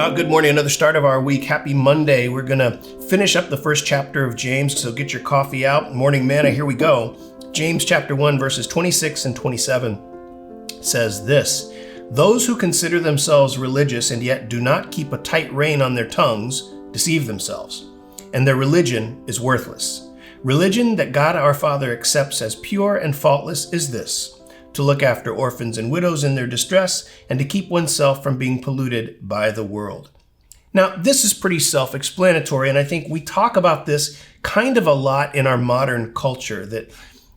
Well, good morning. Another start of our week. Happy Monday. We're going to finish up the first chapter of James, so get your coffee out. Morning Manna, here we go. James chapter 1, verses 26 and 27 says this: "Those who consider themselves religious and yet do not keep a tight rein on their tongues deceive themselves, and their religion is worthless. Religion that God our Father accepts as pure and faultless is this: to look after orphans and widows in their distress, and to keep oneself from being polluted by the world." Now, this is pretty self-explanatory, and I think we talk about this kind of a lot in our modern culture, that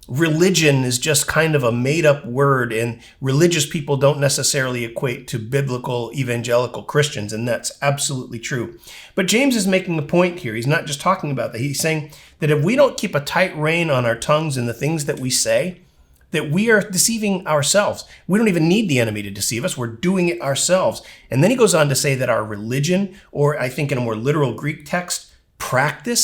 religion is just kind of a made-up word, and religious people don't necessarily equate to biblical evangelical Christians, and that's absolutely true. But James is making a point here. He's not just talking about that. He's saying that if we don't keep a tight rein on our tongues and the things that we say, that we are deceiving ourselves. We don't even need the enemy to deceive us. We're doing it ourselves. And then he goes on to say that our religion, or I think in a more literal Greek text,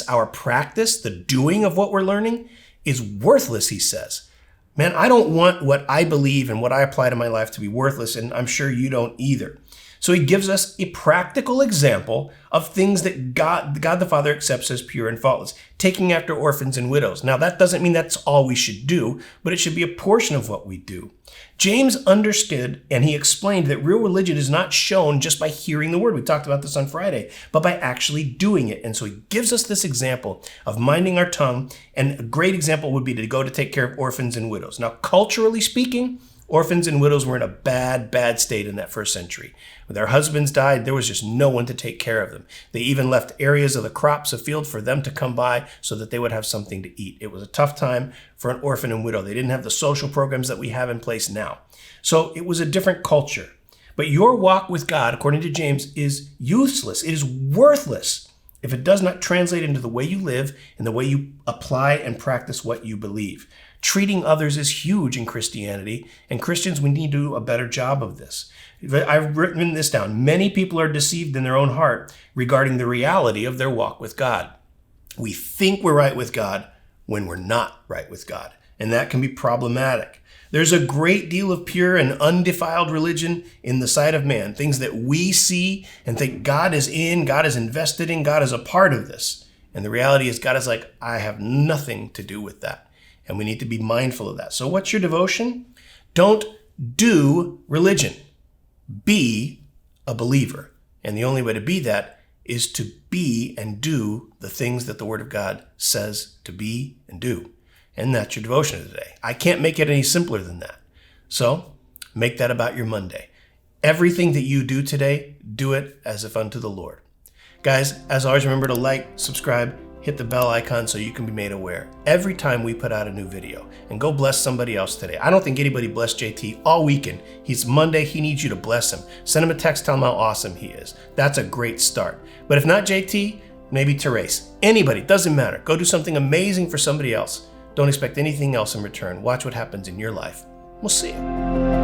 our practice, the doing of what we're learning, is worthless, he says. Man, I don't want what I believe and what I apply to my life to be worthless, and I'm sure you don't either. So he gives us a practical example of things that God the Father accepts as pure and faultless. Taking after orphans and widows. Now, that doesn't mean that's all we should do, but it should be a portion of what we do. James understood, and he explained that real religion is not shown just by hearing the word. We talked about this on Friday, but by actually doing it. And so he gives us this example of minding our tongue, and a great example would be to go to take care of orphans and widows. Now, culturally speaking, orphans and widows were in a bad state in that first century. When their husbands died, there was just no one to take care of them. They even left areas of the crops of field for them to come by so that they would have something to eat. It was a tough time for an orphan and widow. They didn't have the social programs that we have in place now. So it was a different culture. But your walk with God, according to James, is useless. It is worthless if it does not translate into the way you live and the way you apply and practice what you believe. Treating others is huge in Christianity, and Christians, we need to do a better job of this. I've written this down. Many people are deceived in their own heart regarding the reality of their walk with God. We think we're right with God when we're not right with God, and that can be problematic. There's a great deal of pure and undefiled religion in the sight of man, things that we see and think God is in, God is invested in, God is a part of this. And the reality is God is like, I have nothing to do with that. And we need to be mindful of that. So what's your devotion? Don't do religion. Be a believer. And the only way to be that is to be and do the things that the Word of God says to be and do. And that's your devotion of today. I can't make it any simpler than that. So make that about your Monday. Everything that you do today, do it as if unto the Lord. Guys, as always, remember to like, subscribe, hit the bell icon so you can be made aware every time we put out a new video. And go bless somebody else today. I don't think anybody blessed JT all weekend. He's Monday. He needs you to bless him. Send him a text, tell him how awesome he is. That's a great start. But if not JT, maybe Therese. Anybody, doesn't matter. Go do something amazing for somebody else. Don't expect anything else in return. Watch what happens in your life. We'll see you.